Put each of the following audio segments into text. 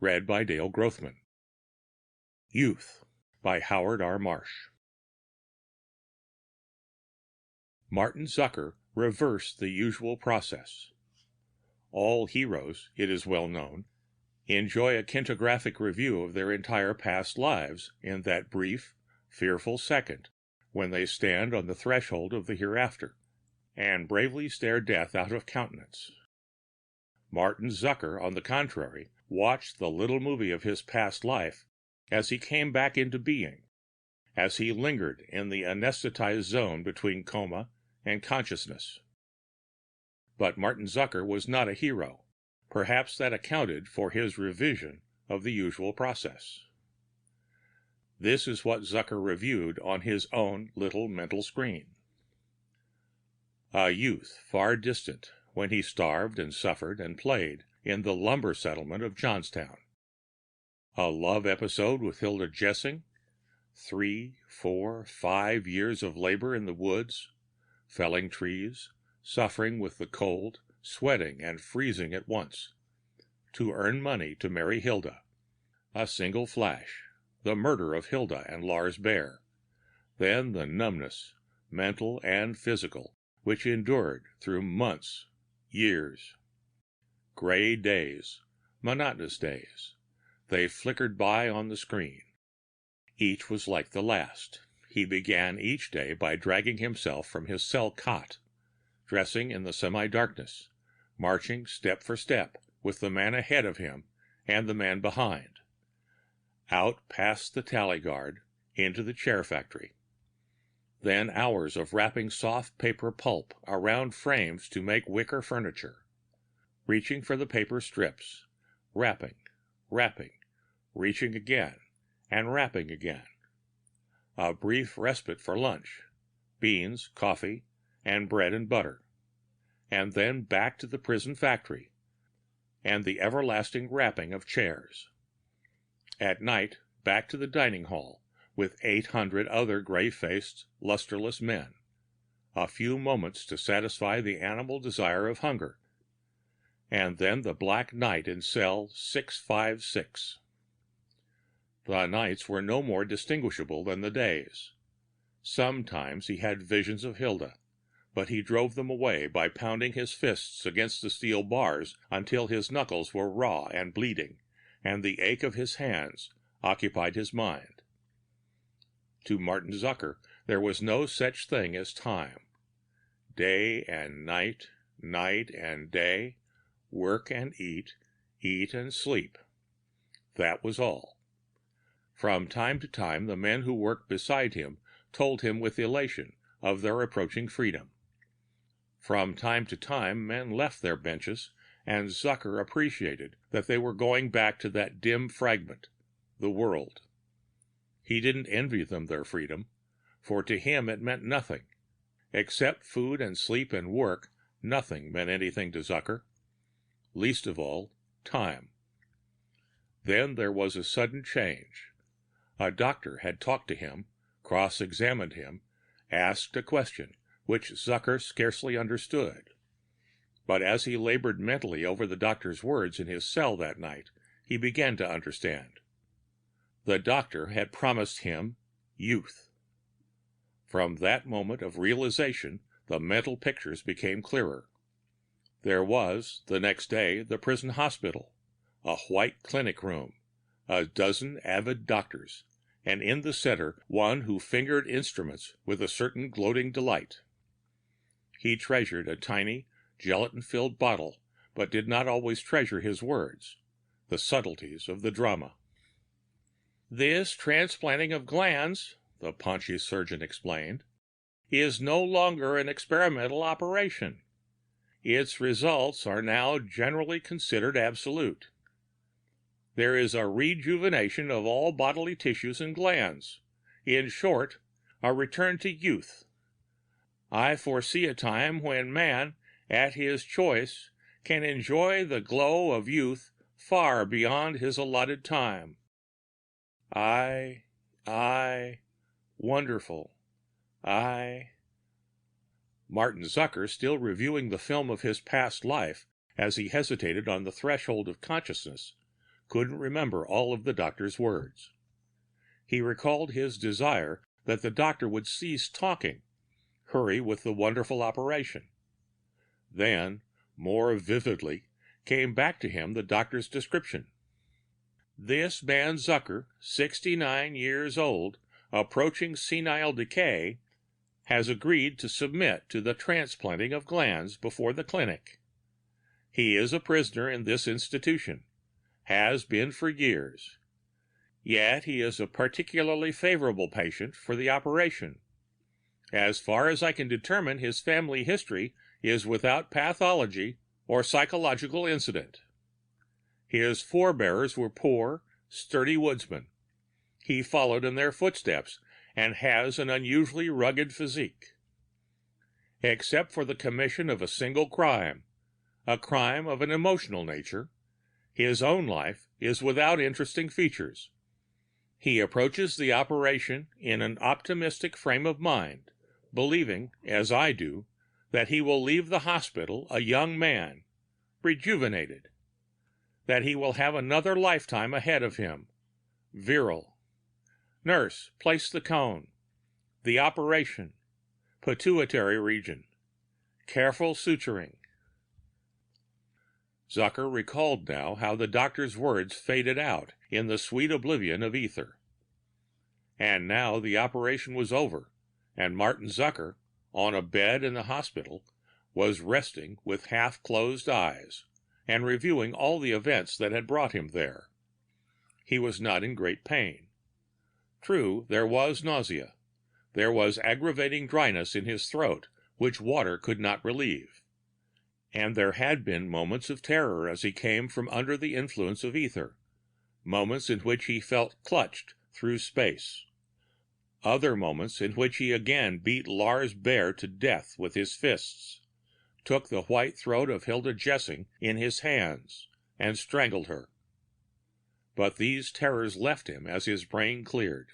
Read by Dale Grothman. Youth by Howard R. Marsh. Martin Zucker reversed the usual process. All heroes, it is well known, enjoy a kintographic review of their entire past lives in that brief, fearful second when they stand on the threshold of the hereafter and bravely stare death out of countenance. Martin Zucker, on the contrary, watched the little movie of his past life as he came back into being, as he lingered in the anesthetized zone between coma and consciousness. But Martin Zucker was not a hero. Perhaps that accounted for his revision of the usual process. This is what Zucker reviewed on his own little mental screen. A youth far distant when he starved and suffered and played in the lumber settlement of Johnstown. A love episode with Hilda Jessing, 3, 4, 5 years of labor in the woods, felling trees, suffering with the cold, sweating and freezing at once, to earn money to marry Hilda. A single flash, the murder of Hilda and Lars Bear, then the numbness, mental and physical, which endured through months, years. Gray days, monotonous days, they flickered by on the screen. Each was like the last. He began each day by dragging himself from his cell cot, dressing in the semi-darkness, marching step for step with the man ahead of him and the man behind, out past the tally guard into the chair factory. Then hours of wrapping soft paper pulp around frames to make wicker furniture, reaching for the paper strips, wrapping, reaching again, and wrapping again. A brief respite for lunch, beans, coffee, and bread and butter, and then back to the prison factory and the everlasting wrapping of chairs. At night, back to the dining hall with 800 other gray-faced, lusterless men. A few moments to satisfy the animal desire of hunger, and then the black night in cell 656. The nights were no more distinguishable than the days. Sometimes he had visions of Hilda, but he drove them away by pounding his fists against the steel bars until his knuckles were raw and bleeding, and the ache of his hands occupied his mind. To Martin Zucker, there was no such thing as time. Day and night, night and day, work and eat and sleep. That was all. From time to time, the men who worked beside him told him with elation of their approaching freedom. From time to time, men left their benches, and Zucker appreciated that they were going back to that dim fragment, the world. He didn't envy them their freedom, for to him it meant nothing. Except food and sleep and work, nothing meant anything to Zucker. Least of all, time. Then there was a sudden change. A doctor had talked to him, cross-examined him, asked a question which Zucker scarcely understood. But as he labored mentally over the doctor's words in his cell that night, he began to understand. The doctor had promised him youth. From that moment of realization, the mental pictures became clearer. There was, the next day, the prison hospital, a white clinic room, a dozen avid doctors, and in the center one who fingered instruments with a certain gloating delight. He treasured a tiny, gelatin-filled bottle, but did not always treasure his words, the subtleties of the drama. "This transplanting of glands," the paunchy surgeon explained, "is no longer an experimental operation. Its results are now generally considered absolute. There is a rejuvenation of all bodily tissues and glands. In short, a return to youth. I foresee a time when man, at his choice, can enjoy the glow of youth far beyond his allotted time. Wonderful. Martin Zucker, still reviewing the film of his past life as he hesitated on the threshold of consciousness, couldn't remember all of the doctor's words. He recalled his desire that the doctor would cease talking, hurry with the wonderful operation. Then, more vividly, came back to him the doctor's description. This man Zucker, 69 years old, approaching senile decay, has agreed to submit to the transplanting of glands before the clinic. He is a prisoner in this institution, has been for years. Yet he is a particularly favorable patient for the operation. As far as I can determine, his family history is without pathology or psychological incident. His forebears were poor, sturdy woodsmen. He followed in their footsteps and has an unusually rugged physique. Except for the commission of a single crime, a crime of an emotional nature, his own life is without interesting features. He approaches the operation in an optimistic frame of mind, believing, as I do, that he will leave the hospital a young man, rejuvenated, that he will have another lifetime ahead of him, virile. Nurse, place the cone. The operation. Pituitary region. Careful suturing. Zucker recalled now how the doctor's words faded out in the sweet oblivion of ether. And now the operation was over, and Martin Zucker, on a bed in the hospital, was resting with half-closed eyes and reviewing all the events that had brought him there. He was not in great pain. True, there was nausea. There was aggravating dryness in his throat, which water could not relieve. And there had been moments of terror as he came from under the influence of ether, moments in which he felt clutched through space. Other moments in which he again beat Lars Baer to death with his fists, took the white throat of Hilda Jessing in his hands, and strangled her. But these terrors left him as his brain cleared.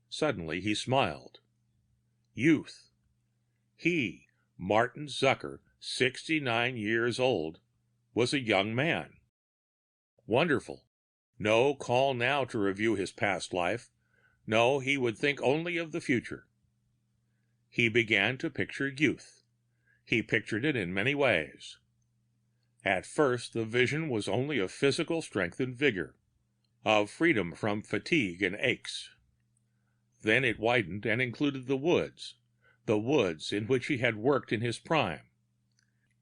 Suddenly he smiled. Youth. He, Martin Zucker, 69 years old, was a young man. Wonderful. No call now to review his past life. No, he would think only of the future. He began to picture youth. He pictured it in many ways. At first, the vision was only of physical strength and vigor, of freedom from fatigue and aches. Then it widened and included the woods in which he had worked in his prime.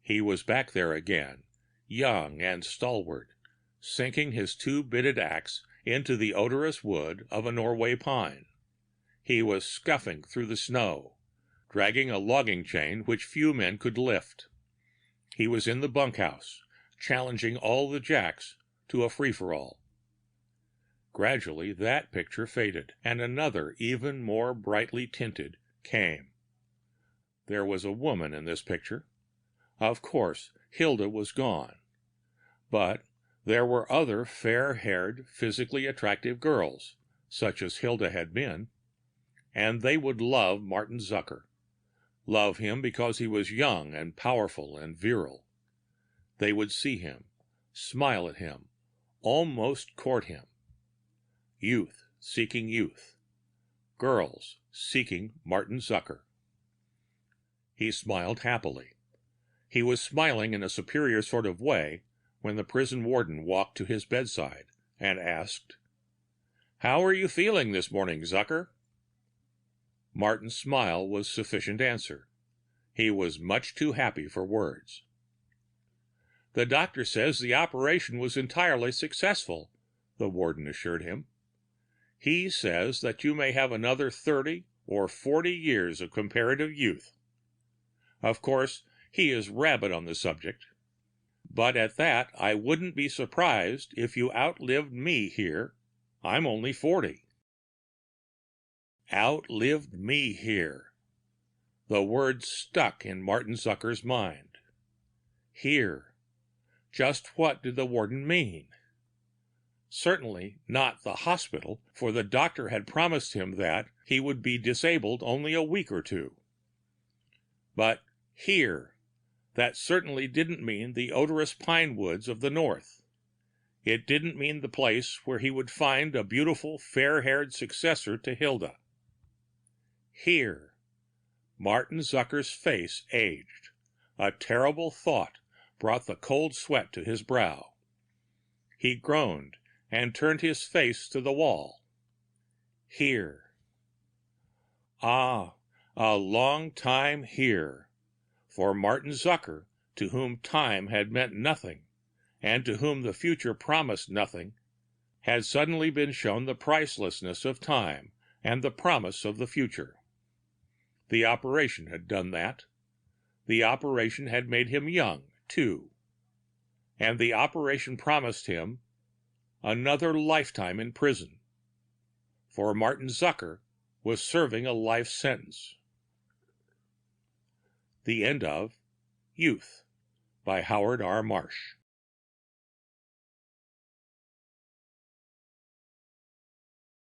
He was back there again, young and stalwart, sinking his two-bitted axe into the odorous wood of a Norway pine. He was scuffing through the snow, dragging a logging chain which few men could lift. He was in the bunkhouse, challenging all the jacks to a free-for-all. Gradually that picture faded, and another, even more brightly tinted, came. There was a woman in this picture. Of course, Hilda was gone. But there were other fair-haired, physically attractive girls, such as Hilda had been, and they would love Martin Zucker. Love him because he was young and powerful and virile. They would see him, smile at him, almost court him. Youth seeking youth. Girls seeking Martin Zucker. He smiled happily. He was smiling in a superior sort of way when the prison warden walked to his bedside and asked, "How are you feeling this morning, Zucker?" Martin's smile was sufficient answer. He was much too happy for words. "The doctor says the operation was entirely successful," the warden assured him. "He says that you may have another 30 or 40 years of comparative youth. Of course, he is rabid on the subject. But at that, I wouldn't be surprised if you outlived me here. I'm only 40. Outlived me here. The word stuck in Martin Zucker's mind. Here. Just what did the warden mean? Certainly not the hospital, for the doctor had promised him that he would be disabled only a week or two. But here. That certainly didn't mean the odorous pine woods of the north. It didn't mean the place where he would find a beautiful, fair-haired successor to Hilda. Here. Martin Zucker's face aged. A terrible thought brought the cold sweat to his brow. He groaned and turned his face to the wall. Here. Ah, a long time here. For Martin Zucker, to whom time had meant nothing, and to whom the future promised nothing, had suddenly been shown the pricelessness of time and the promise of the future. The operation had done that. The operation had made him young, too. And the operation promised him another lifetime in prison. For Martin Zucker was serving a life sentence. The end of Youth by Howard R. Marsh.